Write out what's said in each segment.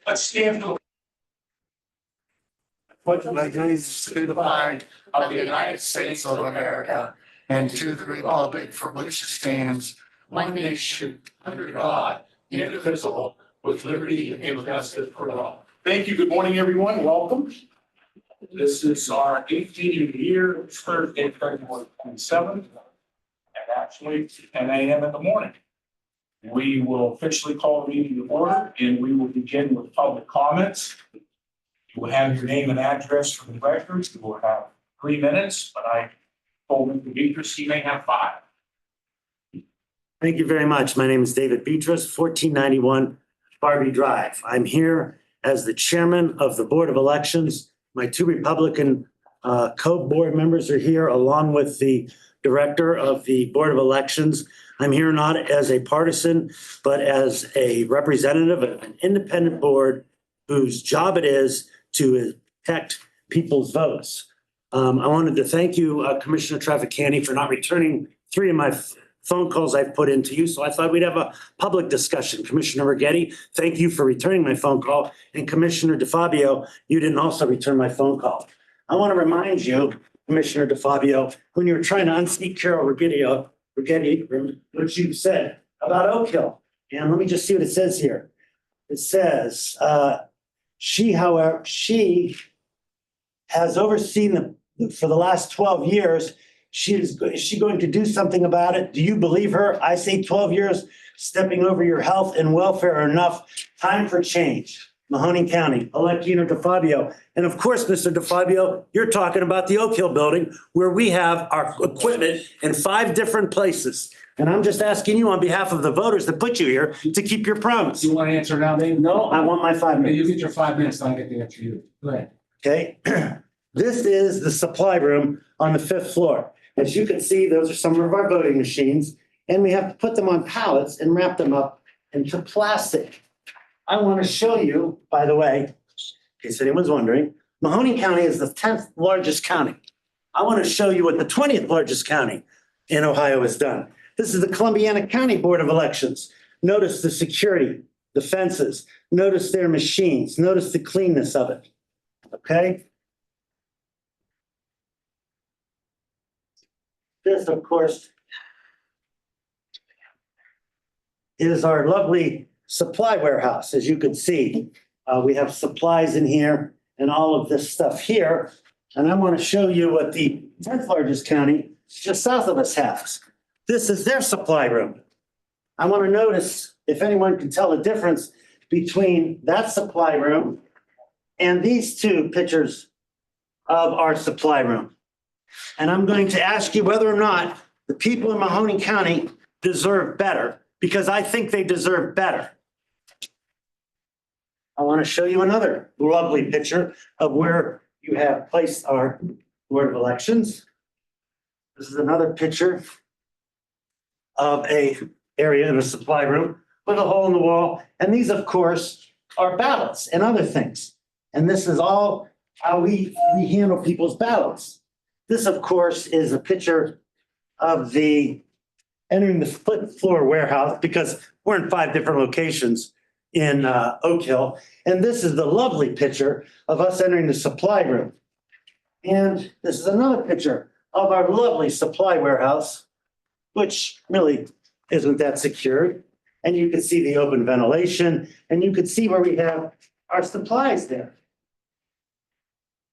Let's stand for. Pledge allegiance to the flag of the United States of America and to the republic for which it stands, one nation, under God, indivisible, with liberty and justice for all. Thank you. Good morning, everyone. Welcome. This is our 18th year, it's Thursday, February 27th, and actually 10 a.m. in the morning. We will officially call the meeting to order, and we will begin with public comments. You will have your name and address for the records. You will have 3 minutes, but I told Mr. Beatrice he may have 5. Thank you very much. My name is David Beatrice, 1491 Barbie Drive. I'm here as the chairman of the Board of Elections. My 2 Republican co-board members are here, along with the director of the Board of Elections. I'm here not as a partisan, but as a representative of an independent board whose job it is to protect people's votes. I wanted to thank you, Commissioner Trafficani, for not returning 3 of my phone calls I've put into you. So I thought we'd have a public discussion. Commissioner Rigetti, thank you for returning my phone call. And Commissioner DeFabio, you didn't also return my phone call. I want to remind you, Commissioner DeFabio, when you were trying to unseat Carol Rigetti, what you said about Oak Hill. And let me just see what it says here. It says, she has overseen for the last 12 years. Is she going to do something about it? Do you believe her? I say 12 years stepping over your health and welfare are enough. Time for change. Mahoning County, elect Gino DeFabio. And of course, Mr. DeFabio, you're talking about the Oak Hill building where we have our equipment in 5 different places. And I'm just asking you on behalf of the voters that put you here to keep your promise. You want to answer now, Dave? No, I want my 5 minutes. You get your 5 minutes, and I'll get the answer to you. Go ahead. Okay. This is the supply room on the 5th floor. As you can see, those are some of our voting machines, and we have to put them on pallets and wrap them up into plastic. I want to show you, by the way, in case anyone's wondering, Mahoning County is the 10th largest county. I want to show you what the 20th largest county in Ohio has done. This is the Columbiana County Board of Elections. Notice the security, the fences, notice their machines, notice the cleanness of it. Okay? This, of course, is our lovely supply warehouse. As you can see, we have supplies in here and all of this stuff here. And I want to show you what the 10th largest county just south of us has. This is their supply room. I want to notice if anyone can tell the difference between that supply room and these 2 pictures of our supply room. And I'm going to ask you whether or not the people in Mahoning County deserve better, because I think they deserve better. I want to show you another lovely picture of where you have placed our Board of Elections. This is another picture of a area in a supply room with a hole in the wall. And these, of course, are ballots and other things. And this is all how we handle people's ballots. This, of course, is a picture of the entering the split floor warehouse, because we're in 5 different locations in Oak Hill. And this is the lovely picture of us entering the supply room. And this is another picture of our lovely supply warehouse, which really isn't that secure. And you can see the open ventilation, and you can see where we have our supplies there.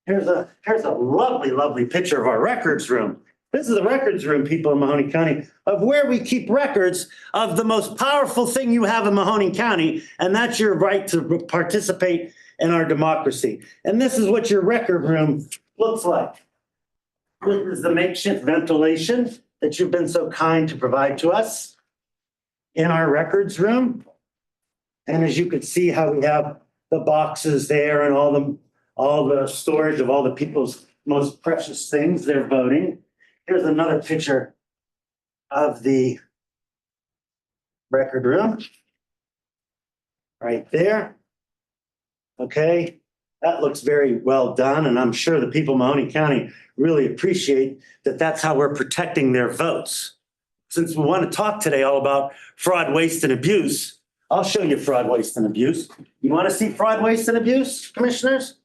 Here's a lovely, lovely picture of our records room. This is the records room, people in Mahoning County, of where we keep records of the most powerful thing you have in Mahoning County, and that's your right to participate in our democracy. And this is what your record room looks like. This is the makeshift ventilation that you've been so kind to provide to us in our records room. And as you can see how we have the boxes there and all the storage of all the people's most precious things they're voting. Here's another picture of the record room right there. Okay, that looks very well done. And I'm sure the people of Mahoning County really appreciate that that's how we're protecting their votes. Since we want to talk today all about fraud, waste, and abuse, I'll show you fraud, waste and abuse. You want to see fraud, waste and abuse, commissioners?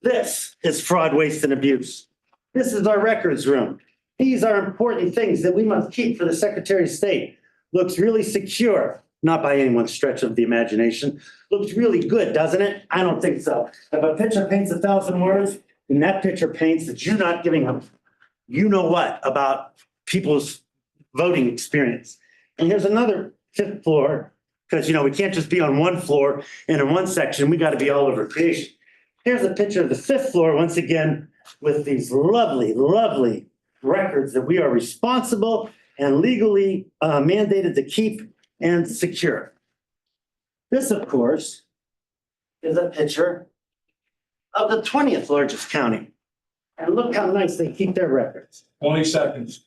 This is fraud, waste and abuse. This is our records room. These are important things that we must keep for the Secretary of State. Looks really secure, not by anyone's stretch of the imagination. Looks really good, doesn't it? I don't think so. If a picture paints 1,000 words, and that picture paints that you're not giving them, you know what, about people's voting experience. And here's another 5th floor, because, we can't just be on one floor and in one section. We got to be all over creation. Here's a picture of the 5th floor, once again, with these lovely, lovely records that we are responsible and legally mandated to keep and secure. This, of course, is a picture of the 20th largest county. And look how nice they keep their records. 20 seconds.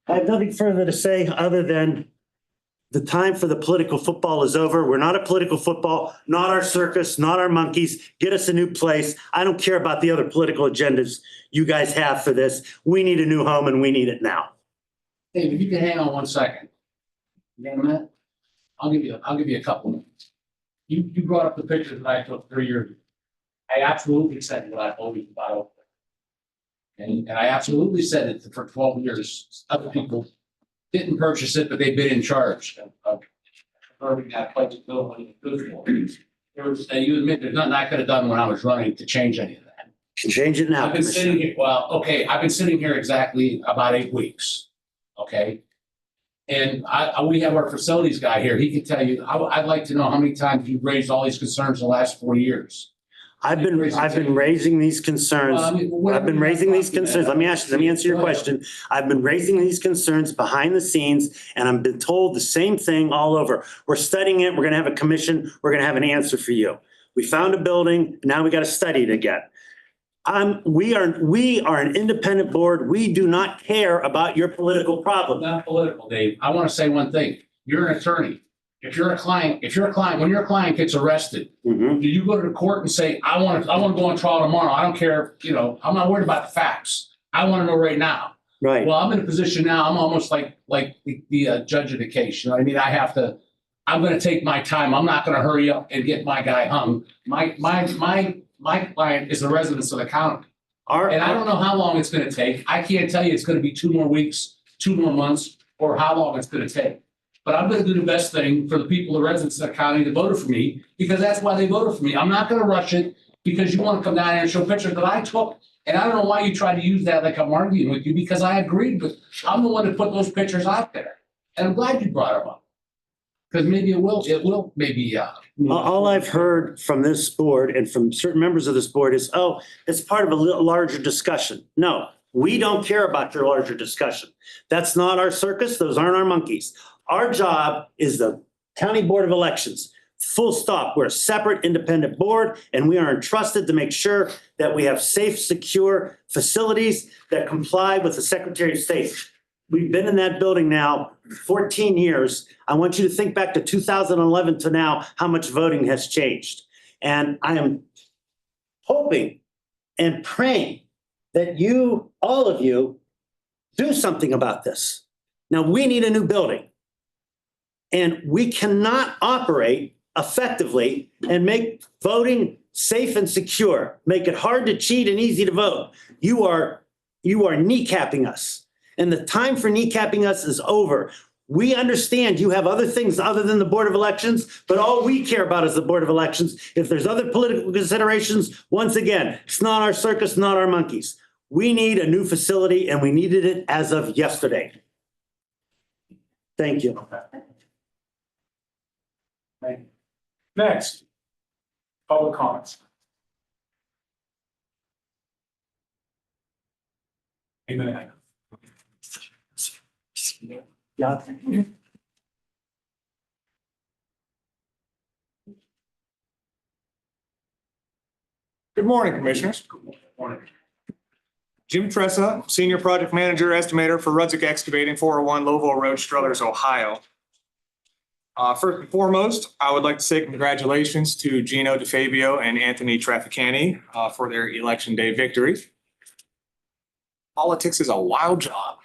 I have nothing further to say other than the time for the political football is over. We're not a political football, not our circus, not our monkeys. Get us a new place. I don't care about the other political agendas you guys have for this. We need a new home and we need it now. Dave, if you can hang on 1 second. You got a minute? I'll give you a couple minutes. You brought up the picture that I took 3 years ago. I absolutely said what I told you about Oakland. And I absolutely said it for 12 years. Other people didn't purchase it, but they've been in charge of converting that place to building. There was, you admit there's nothing I could have done when I was running to change any of that. Can change it now. I've been sitting here, I've been sitting here exactly about 8 weeks, okay? And we have our facilities guy here. He can tell you, I'd like to know how many times you've raised all these concerns in the last 4 years. I've been raising these concerns. I've been raising these concerns. Let me answer your question. I've been raising these concerns behind the scenes and I've been told the same thing all over. We're studying it. We're going to have a commission. We're going to have an answer for you. We found a building. Now we got to study it again. We are an independent board. We do not care about your political problem. Not political, Dave. I want to say one thing. You're an attorney. If you're a client, when your client gets arrested, Mhm. do you go to the court and say, I want to go on trial tomorrow. I don't care, I'm not worried about the facts. I want to know right now. Right. Well, I'm in a position now, I'm almost like the judge of the case. You know what I mean? I'm going to take my time. I'm not going to hurry up and get my guy hung. My client is a resident of the county. And I don't know how long it's going to take. I can't tell you it's going to be 2 more weeks, 2 more months, or how long it's going to take. But I'm going to do the best thing for the people, the residents of the county that voted for me, because that's why they voted for me. I'm not going to rush it because you want to come down here and show pictures that I took. And I don't know why you try to use that like I'm arguing with you, because I agreed with, I'm the one that put those pictures out there. And I'm glad you brought them up. Because maybe it will maybe. All I've heard from this board and from certain members of this board is, oh, it's part of a larger discussion. No, we don't care about your larger discussion. That's not our circus. Those aren't our monkeys. Our job is the County Board of Elections. Full stop. We're a separate independent board and we are entrusted to make sure that we have safe, secure facilities that comply with the Secretary of State. We've been in that building now 14 years. I want you to think back to 2011 to now, how much voting has changed. And I am hoping and praying that you, all of you, do something about this. Now, we need a new building. And we cannot operate effectively and make voting safe and secure, make it hard to cheat and easy to vote. You are kneecapping us. And the time for kneecapping us is over. We understand you have other things other than the Board of Elections, but all we care about is the Board of Elections. If there's other political considerations, once again, it's not our circus, not our monkeys. We need a new facility and we needed it as of yesterday. Thank you. Next, public comments. Amen. Yeah. Good morning, Commissioners. Jim Tressa, Senior Project Manager Estimator for Rudzik Excavating, 401 Lowville Road, Struthers, Ohio. First and foremost, I would like to say congratulations to Gino DeFabio and Anthony Trafficani for their Election Day victory. Politics is a wild job.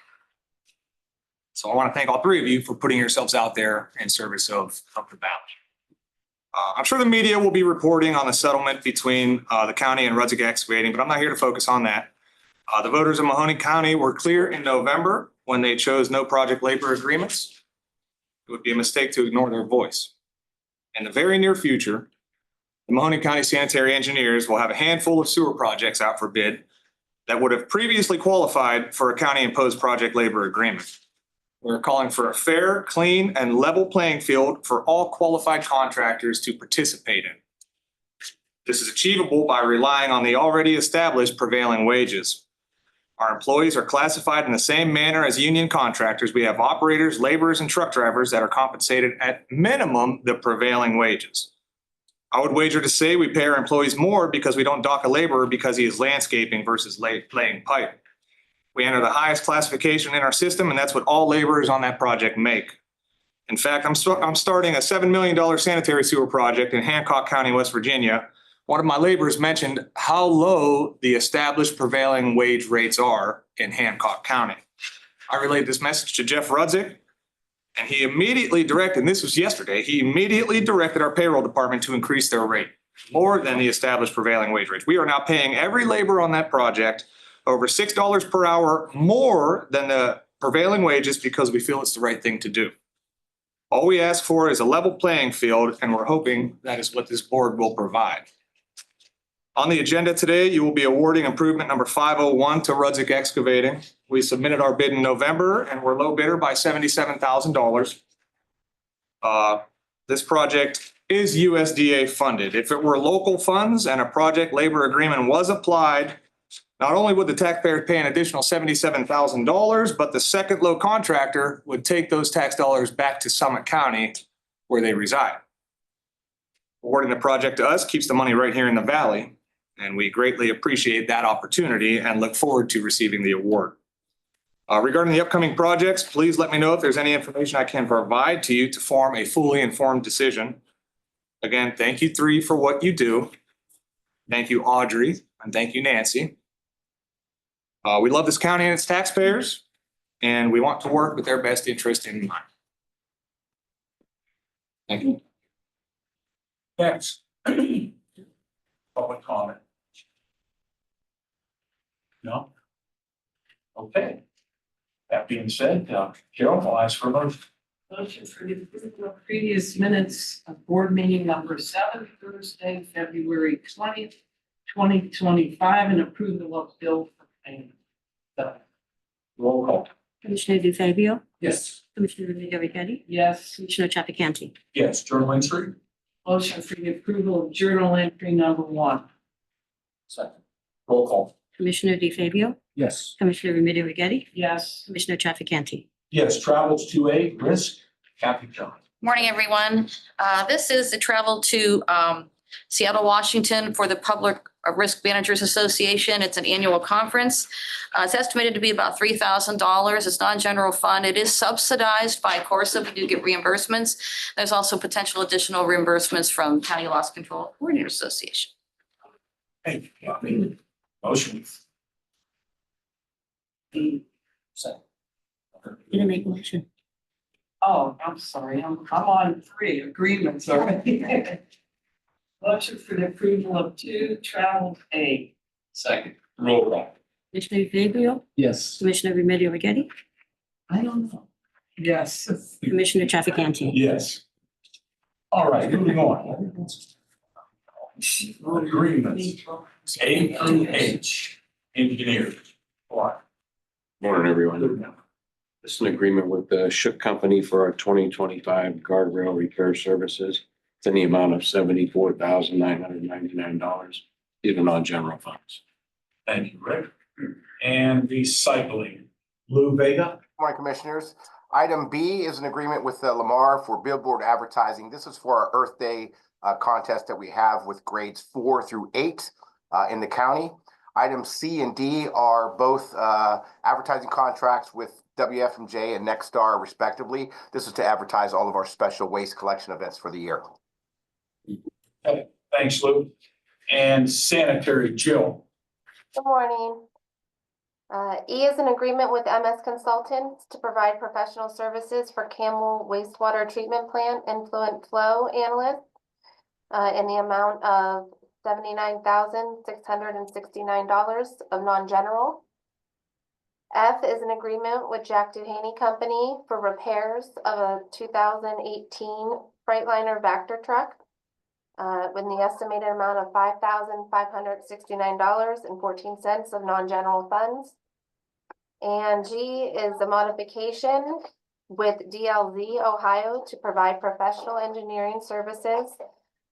So I want to thank all three of you for putting yourselves out there in service of the valley. I'm sure the media will be reporting on the settlement between the county and Rudzik Excavating, but I'm not here to focus on that. The voters of Mahoning County were clear in November when they chose no project labor agreements. It would be a mistake to ignore their voice. In the very near future, the Mahoning County sanitary engineers will have a handful of sewer projects out for bid that would have previously qualified for a county-imposed project labor agreement. We're calling for a fair, clean, and level playing field for all qualified contractors to participate in. This is achievable by relying on the already established prevailing wages. Our employees are classified in the same manner as union contractors. We have operators, laborers, and truck drivers that are compensated at minimum the prevailing wages. I would wager to say we pay our employees more because we don't dock a laborer because he is landscaping versus laying pipe. We enter the highest classification in our system, and that's what all laborers on that project make. In fact, I'm starting a $7 million sanitary sewer project in Hancock County, West Virginia. One of my laborers mentioned how low the established prevailing wage rates are in Hancock County. I relayed this message to Jeff Rudzik, and he immediately directed, and this was yesterday, he immediately directed our payroll department to increase their rate more than the established prevailing wage rates. We are now paying every laborer on that project over $6 per hour more than the prevailing wages because we feel it's the right thing to do. All we ask for is a level playing field, and we're hoping that is what this board will provide. On the agenda today, you will be awarding improvement number 501 to Rudzik Excavating. We submitted our bid in November and we're low bidder by $77,000. This project is USDA funded. If it were local funds and a project labor agreement was applied, not only would the taxpayer pay an additional $77,000, but the second low contractor would take those tax dollars back to Summit County where they reside. Awarding the project to us keeps the money right here in the valley, and we greatly appreciate that opportunity and look forward to receiving the award. Regarding the upcoming projects, please let me know if there's any information I can provide to you to form a fully informed decision. Again, thank you three for what you do. Thank you, Audrey, and thank you, Nancy. We love this county and its taxpayers, and we want to work with their best interest in mind. Thank you. Next. Public comment. No? Okay. That being said, Carol, I'll ask for a motion. Motion for the approval of previous minutes of board meeting number 7, Thursday, February 20th, 2025, and approval of bill for payment. Roll call. Commissioner DeFabio, Yes. Commissioner Midori, Yes. Commissioner Chafficanty. Yes, journal entry. Motion for the approval of journal entry number 1. Second. Roll call. Commissioner DeFabio, Yes. Commissioner Midori, Yes. Commissioner Chafficanty. Yes, travels to a risk. Kathy John. Morning, everyone. This is the travel to Seattle, Washington for the Public Risk Managers Association. It's an annual conference. It's estimated to be about $3,000. It's non-general fund. It is subsidized by Corsa. We do get reimbursements. There's also potential additional reimbursements from County Loss Control Coordinator Association. Hey, Kathy. Motion. Did I make a motion? Oh, I'm sorry. I'm on 3 agreements already. Motion for the approval of 2, travel A. Second. Roll call. Commissioner DeFabio, Yes. Commissioner Midori, I don't know. Yes. Commissioner Chafficanty. Yes. All right, moving on. Agreements. A through H. Engineers. What? Morning, everyone. This is an agreement with the Shook Company for our 2025 guardrail repair services. It's in the amount of $74,999, even on general funds. Thank you, Rick. And recycling. Lou Vega. Morning, Commissioners. Item B is an agreement with Lamar for billboard advertising. This is for our Earth Day contest that we have with grades 4 through 8 in the county. Items C and D are both advertising contracts with WFMJ and Nexstar respectively. This is to advertise all of our special waste collection events for the year. Okay, thanks, Lou. And sanitary, Jill. Good morning. E is an agreement with MS Consultants to provide professional services for Camel wastewater treatment plant influent flow analyst in the amount of $79,669 of non-general. F is an agreement with Jack Duhaney Company for repairs of a 2018 Freightliner Vector truck with the estimated amount of $5,569.14 of non-general funds. And G is a modification with DLZ Ohio to provide professional engineering services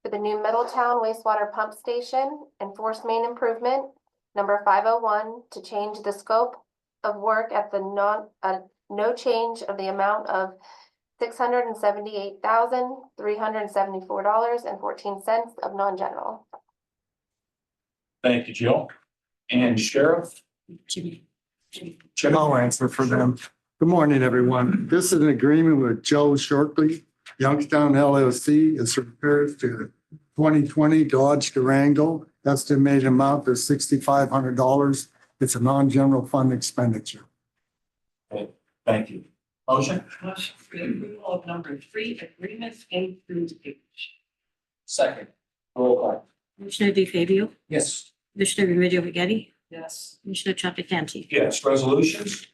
for the new Middletown wastewater pump station and force main improvement number 501 to change the scope of work at the no change of the amount of $678,374.14 of non-general. Thank you, Jill. And Sheriff? Jimmy. I'll answer for them. Good morning, everyone. This is an agreement with Joe Shortley, Youngstown LLC. It's repairs to the 2020 Dodge Durango. Estimated amount is $6,500. It's a non-general fund expenditure. Thank you. Motion? Motion for the approval of number 3, agreements A through H. Second. Roll call. Commissioner DeFabio, Yes. Commissioner Remedy Agati, Yes. Commissioner Trafficante. Yes, resolutions?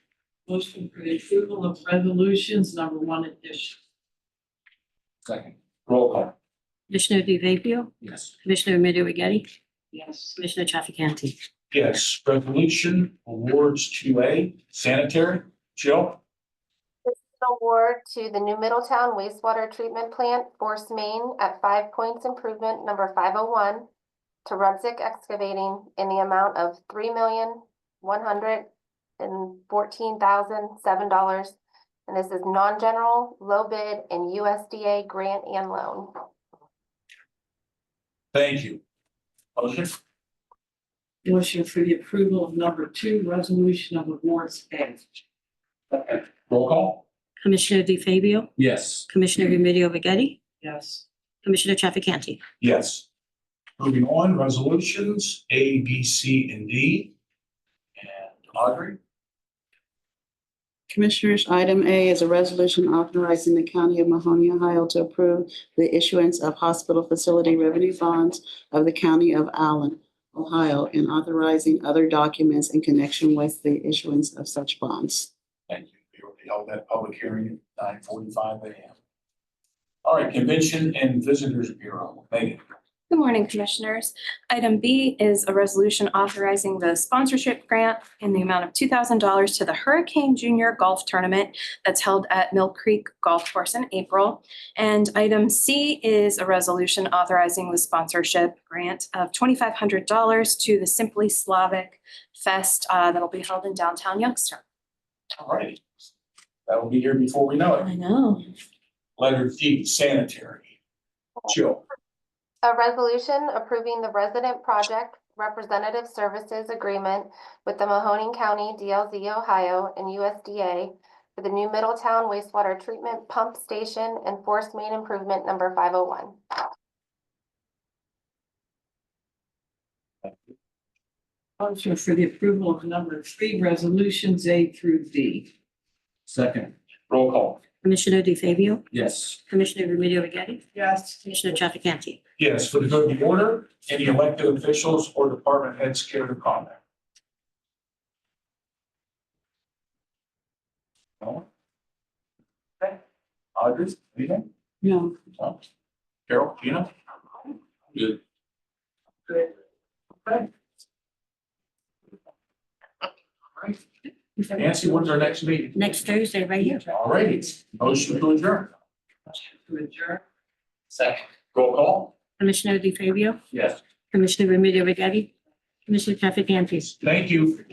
Motion for the approval of resolutions number 1 addition. Second. Roll call. Commissioner DeFabio, Yes. Commissioner Remedy Agati, Yes. Commissioner Trafficante. Yes, resolution awards 2A, sanitary. Jill? This is an award to the new Middletown wastewater treatment plant force main at 5 Points Improvement number 501 to Rudzik Excavating in the amount of $3,114,007. And this is non-general, low bid, and USDA grant and loan. Thank you. Motion? Motion for the approval of number 2, resolution of awards A. Second. Roll call. Commissioner DeFabio, Yes. Commissioner Remedy Agati, Yes. Commissioner Trafficante. Yes. Moving on, resolutions A, B, C, and D. And Audrey? Commissioners, item A is a resolution authorizing the County of Mahoning, Ohio to approve the issuance of hospital facility revenue bonds of the County of Allen, Ohio, and authorizing other documents in connection with the issuance of such bonds. Thank you. We already held that public hearing at 9:45 a.m. All right, Convention and Visitors Bureau. Megan? Good morning, Commissioners. Item B is a resolution authorizing the sponsorship grant in the amount of $2,000 to the Hurricane Junior Golf Tournament that's held at Mill Creek Golf Course in April. And item C is a resolution authorizing the sponsorship grant of $2,500 to the Simply Slavic Fest that'll be held in downtown Youngstown. All righty. That'll be here before we know it. I know. Letter D, sanitary. Jill? A resolution approving the resident project representative services agreement with the Mahoning County DLZ Ohio and USDA for the new Middletown wastewater treatment pump station and force main improvement number 501. Motion for the approval of number 3, resolutions A through D. Second. Roll call. Commissioner DeFabio, Yes. Commissioner Remedy Agati, Yes. Commissioner Trafficante. Yes, for the good of the order, any elected officials or department heads care to comment? No? Okay. Audrey, anything? No. No? Carol, Gina? Good. Good. Okay. All right. Nancy, when's our next meeting? Next Thursday, right here. All righty, motion to adjourn. Motion to adjourn. Second. Roll call? Commissioner DeFabio, Yes. Commissioner Remedy Agati, Commissioner Trafficante. Thank you.